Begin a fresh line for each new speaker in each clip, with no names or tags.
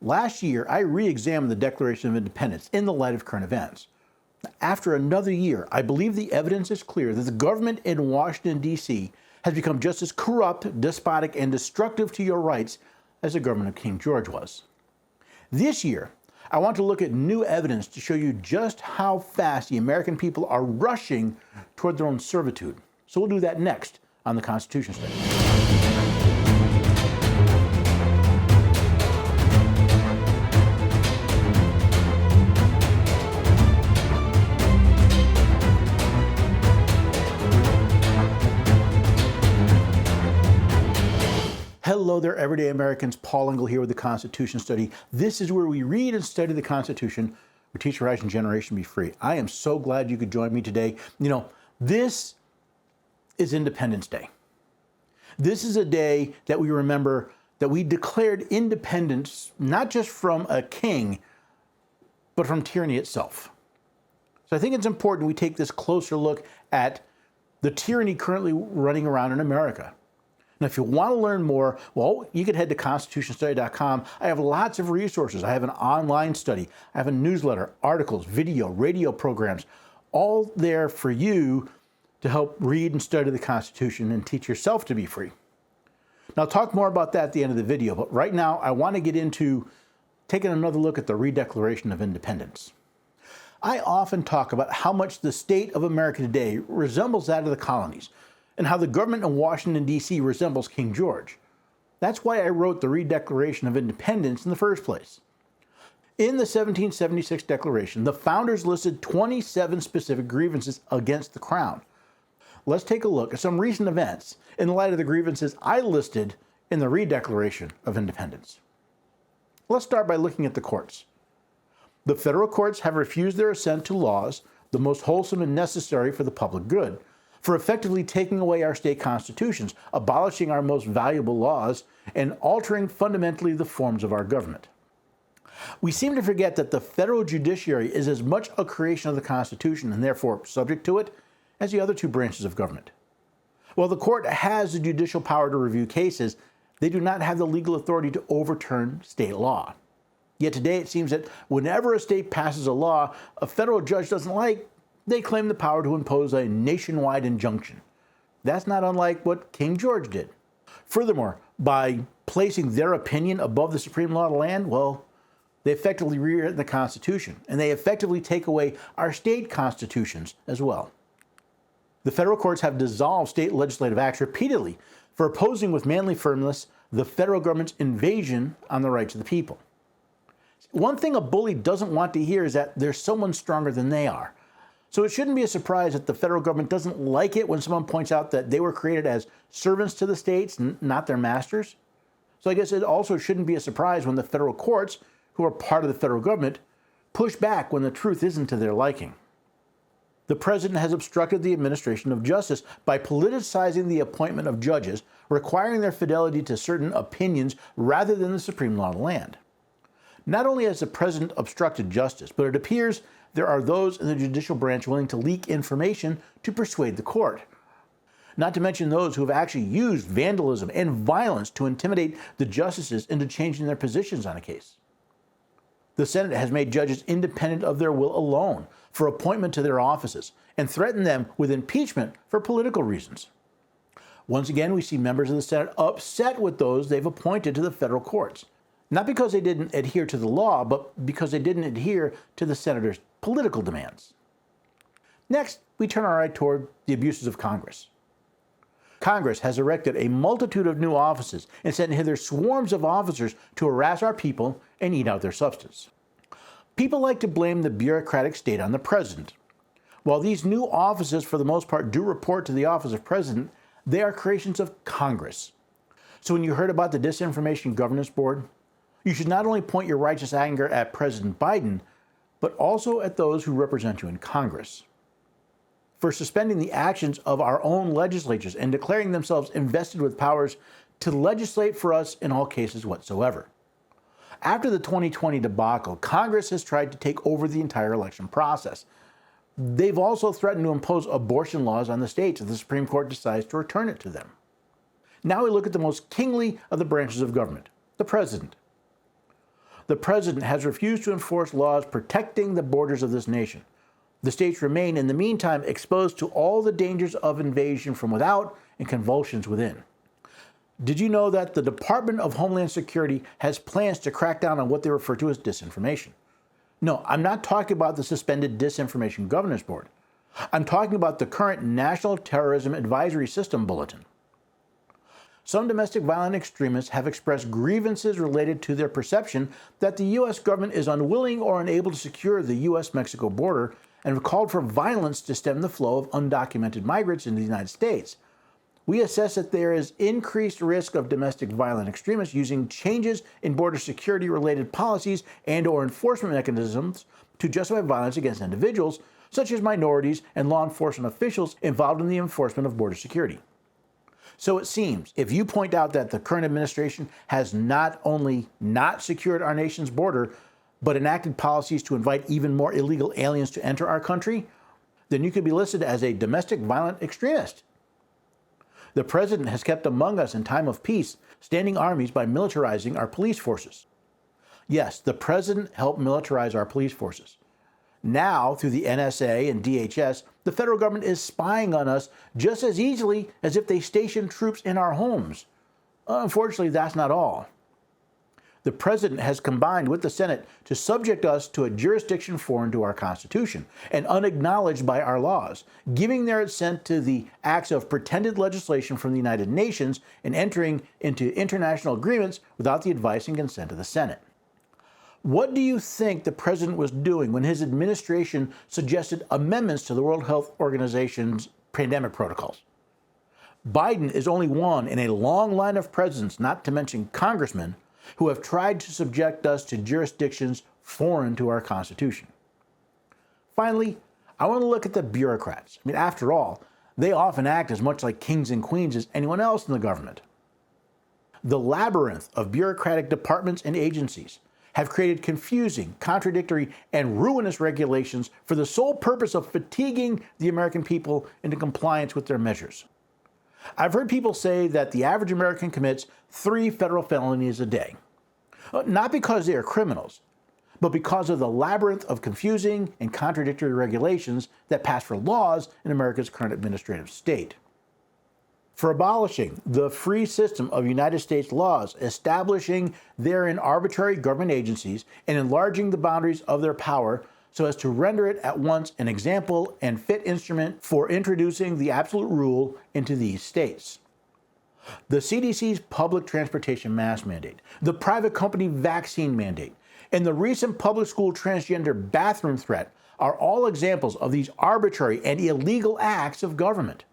Last year, I re-examined the Declaration of Independence in the light of current events. After another year, I believe the evidence is clear that the government in Washington, D.C. has become just as corrupt, despotic, and destructive to your rights as the government of King George was. This year, I want to look at new evidence to show you just how fast the American people are rushing toward their own servitude. So we'll do that next on the Constitution Study. Hello there, everyday Americans. Paul Engel here with the Constitution Study. This is where we read and study the Constitution. We teach your rising generation be free. I am so glad you could join me today. You know, this is Independence Day. This is a day that we remember that we declared independence, not just from a king, but from tyranny itself. So I think it's important we take this closer look at the tyranny currently running around in America. Now, if you want to learn more, well, you can head to constitutionstudy.com. I have lots of resources. I have an online study. I have a newsletter, articles, video, radio programs, all there for you to help read and study the Constitution and teach yourself to be free. Now, I'll talk more about that at the end of the video, but right now I want to get into taking another look at the Redeclaration of Independence. I often talk about how much the state of America today resembles that of the colonies, and how the government in Washington, D.C. resembles King George. That's why I wrote the Redeclaration of Independence in the first place. In the 1776 Declaration, the founders listed 27 specific grievances against the Crown. Let's take a look at some recent events in light of the grievances I listed in the Redeclaration of Independence. Let's start by looking at the courts. The federal courts have refused their assent to laws, the most wholesome and necessary for the public good, for effectively taking away our state constitutions, abolishing our most valuable laws, and altering fundamentally the forms of our government. We seem to forget that the federal judiciary is as much a creation of the Constitution and therefore subject to it as the other two branches of government. While the court has the judicial power to review cases, they do not have the legal authority to overturn state law. Yet today it seems that whenever a state passes a law a federal judge doesn't like, they claim the power to impose a nationwide injunction. That's not unlike what King George did. Furthermore, by placing their opinion above the supreme law of the land, well, they effectively rewrite the Constitution, and they effectively take away our state constitutions as well. The federal courts have dissolved state legislative acts repeatedly for opposing with manly firmness the federal government's invasion on the rights of the people. One thing a bully doesn't want to hear is that there's someone stronger than they are. So it shouldn't be a surprise that the federal government doesn't like it when someone points out that they were created as servants to the states, not their masters. So I guess it also shouldn't be a surprise when the federal courts, who are part of the federal government, push back when the truth isn't to their liking. The president has obstructed the administration of justice by politicizing the appointment of judges, requiring their fidelity to certain opinions rather than the supreme law of the land. Not only has the president obstructed justice, but it appears there are those in the judicial branch willing to leak information to persuade the court. Not to mention those who have actually used vandalism and violence to intimidate the justices into changing their positions on a case. The Senate has made judges independent of their will alone for appointment to their offices and threatened them with impeachment for political reasons. Once again, we see members of the Senate upset with those they've appointed to the federal courts. Not because they didn't adhere to the law, but because they didn't adhere to the senators' political demands. Next, we turn our eye toward the abuses of Congress. Congress has erected a multitude of new offices and sent hither swarms of officers to harass our people and eat out their substance. People like to blame the bureaucratic state on the president. While these new offices, for the most part, do report to the office of president, they are creations of Congress. So when you heard about the Disinformation Governance Board, you should not only point your righteous anger at President Biden, but also at those who represent you in Congress. For suspending the actions of our own legislatures and declaring themselves invested with powers to legislate for us in all cases whatsoever. After the 2020 debacle, Congress has tried to take over the entire election process. They've also threatened to impose abortion laws on the states if the Supreme Court decides to return it to them. Now we look at the most kingly of the branches of government, the president. The president has refused to enforce laws protecting the borders of this nation. The states remain, in the meantime, exposed to all the dangers of invasion from without and convulsions within. Did you know that the Department of Homeland Security has plans to crack down on what they refer to as disinformation? No, I'm not talking about the suspended Disinformation Governance Board. I'm talking about the current National Terrorism Advisory System Bulletin. Some domestic violent extremists have expressed grievances related to their perception that the U.S. government is unwilling or unable to secure the U.S.-Mexico border and have called for violence to stem the flow of undocumented migrants into the United States. We assess that there is increased risk of domestic violent extremists using changes in border security-related policies and/or enforcement mechanisms to justify violence against individuals, such as minorities and law enforcement officials involved in the enforcement of border security. So it seems, if you point out that the current administration has not only not secured our nation's border, but enacted policies to invite even more illegal aliens to enter our country, then you could be listed as a domestic violent extremist. The president has kept among us in time of peace standing armies by militarizing our police forces. Yes, the president helped militarize our police forces. Now, through the NSA and DHS, the federal government is spying on us just as easily as if they stationed troops in our homes. Unfortunately, that's not all. The president has combined with the Senate to subject us to a jurisdiction foreign to our Constitution and unacknowledged by our laws, giving their assent to the acts of pretended legislation from the United Nations and entering into international agreements without the advice and consent of the Senate. What do you think the president was doing when his administration suggested amendments to the World Health Organization's pandemic protocols? Biden is only one in a long line of presidents, not to mention congressmen, who have tried to subject us to jurisdictions foreign to our Constitution. Finally, I want to look at the bureaucrats. After all, they often act as much like kings and queens as anyone else in the government. The labyrinth of bureaucratic departments and agencies have created confusing, contradictory, and ruinous regulations for the sole purpose of fatiguing the American people into compliance with their measures. I've heard people say that the average American commits 3 federal felonies a day. Not because they are criminals, but because of the labyrinth of confusing and contradictory regulations that pass for laws in America's current administrative state. For abolishing the free system of United States laws, establishing therein arbitrary government agencies, and enlarging the boundaries of their power so as to render it at once an example and fit instrument for introducing the absolute rule into these states. The CDC's public transportation mask mandate, the private company vaccine mandate, and the recent public school transgender bathroom threat are all examples of these arbitrary and illegal acts of government.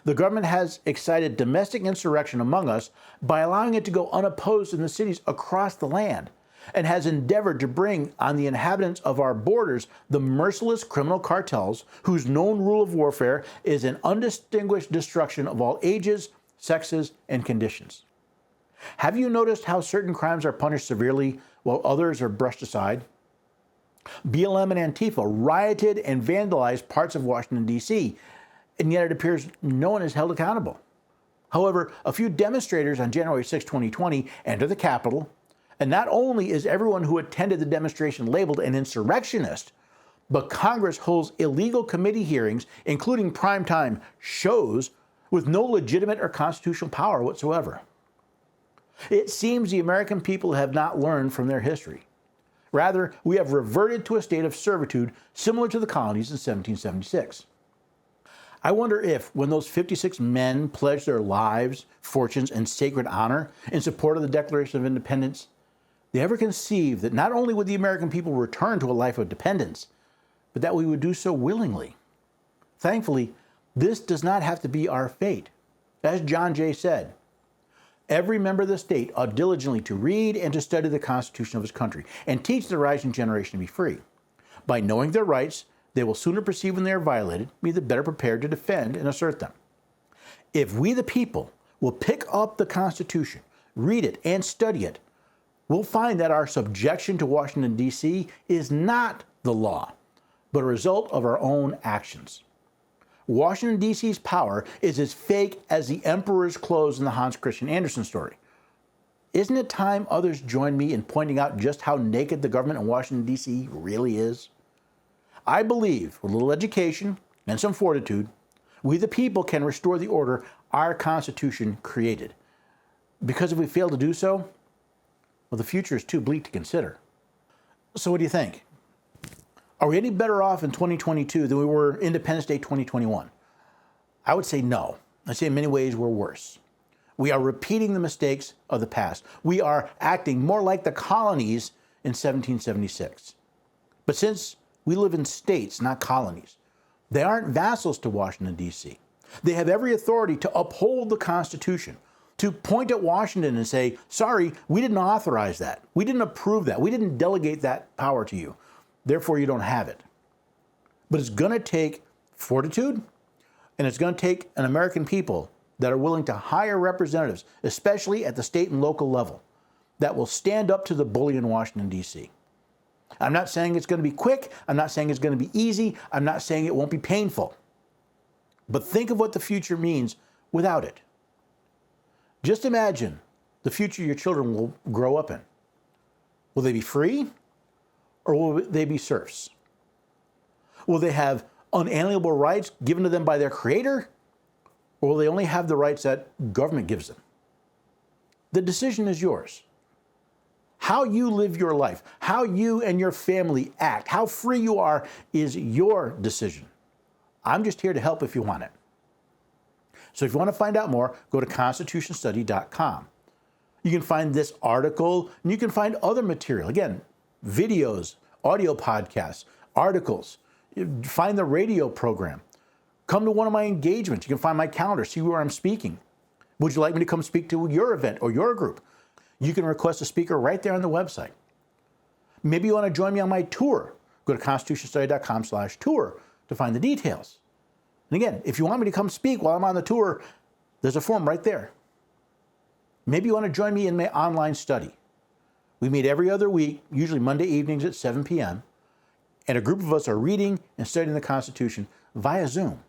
The government has excited domestic insurrection among us by allowing it to go unopposed in the cities across the land, and has endeavored to bring on the inhabitants of our borders the merciless criminal cartels whose known rule of warfare is an undistinguished destruction of all ages, sexes, and conditions. Have you noticed how certain crimes are punished severely while others are brushed aside? BLM and Antifa rioted and vandalized parts of Washington, D.C., and yet it appears no one is held accountable. However, a few demonstrators on January 6, 2020 enter the Capitol, and not only is everyone who attended the demonstration labeled an insurrectionist, but Congress holds illegal committee hearings, including primetime shows, with no legitimate or constitutional power whatsoever. It seems the American people have not learned from their history. Rather, we have reverted to a state of servitude similar to the colonies in 1776. I wonder if, when those 56 men pledged their lives, fortunes, and sacred honor in support of the Declaration of Independence, they ever conceived that not only would the American people return to a life of dependence, but that we would do so willingly. Thankfully, this does not have to be our fate. As John Jay said, every member of the state ought diligently to read and to study the Constitution of his country and teach the rising generation to be free. By knowing their rights, they will sooner perceive when they are violated, be the better prepared to defend and assert them. If we the people will pick up the Constitution, read it, and study it, we'll find that our subjection to Washington, D.C. is not the law, but a result of our own actions. Washington, D.C.'s power is as fake as the emperor's clothes in the Hans Christian Andersen story. isn't it time others join me in pointing out just how naked the government in Washington, D.C. really is? I believe with a little education and some fortitude, we the people can restore the order our Constitution created. Because if we fail to do so, well, the future is too bleak to consider. So what do you think? Are we any better off in 2022 than we were Independence Day 2021? I would say no. I'd say in many ways we're worse. We are repeating the mistakes of the past. We are acting more like the colonies in 1776. But since we live in states, not colonies, they aren't vassals to Washington, D.C. They have every authority to uphold the Constitution, to point at Washington and say, sorry, we didn't authorize that. We didn't approve that. We didn't delegate that power to you. Therefore, you don't have it. But it's going to take fortitude, and it's going to take an American people that are willing to hire representatives, especially at the state and local level, that will stand up to the bully in Washington, D.C. I'm not saying it's going to be quick. I'm not saying it's going to be easy. I'm not saying it won't be painful. But think of what the future means without it. Just imagine the future your children will grow up in. Will they be free or will they be serfs? Will they have unalienable rights given to them by their creator, or will they only have the rights that government gives them? The decision is yours. How you live your life, how you and your family act, how free you are is your decision. I'm just here to help if you want it. So if you want to find out more, go to constitutionstudy.com. You can find this article, and you can find other material. Again, videos, audio podcasts, articles. Find the radio program. Come to one of my engagements. You can find my calendar, see where I'm speaking. Would you like me to come speak to your event or your group? You can request a speaker right there on the website. Maybe you want to join me on my tour. Go to constitutionstudy.com/tour to find the details. And again, if you want me to come speak while I'm on the tour, there's a form right there. Maybe you want to join me in my online study. We meet every other week, usually Monday evenings at 7 p.m., and a group of us are reading and studying the Constitution via Zoom.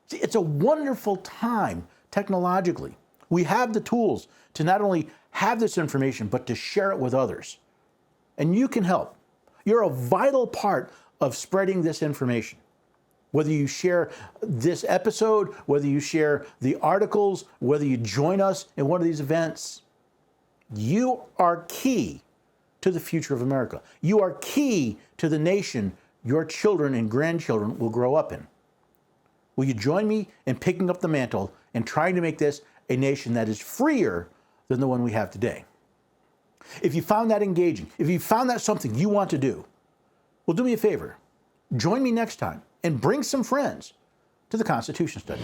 See, it's a wonderful time technologically. We have the tools to not only have this information, but to share it with others. And you can help. You're a vital part of spreading this information. Whether you share this episode, whether you share the articles, whether you join us in one of these events, you are key to the future of America. You are key to the nation your children and grandchildren will grow up in. Will you join me in picking up the mantle and trying to make this a nation that is freer than the one we have today? If you found that engaging, if you found that something you want to do, well, do me a favor. Join me next time and bring some friends to the Constitution Study.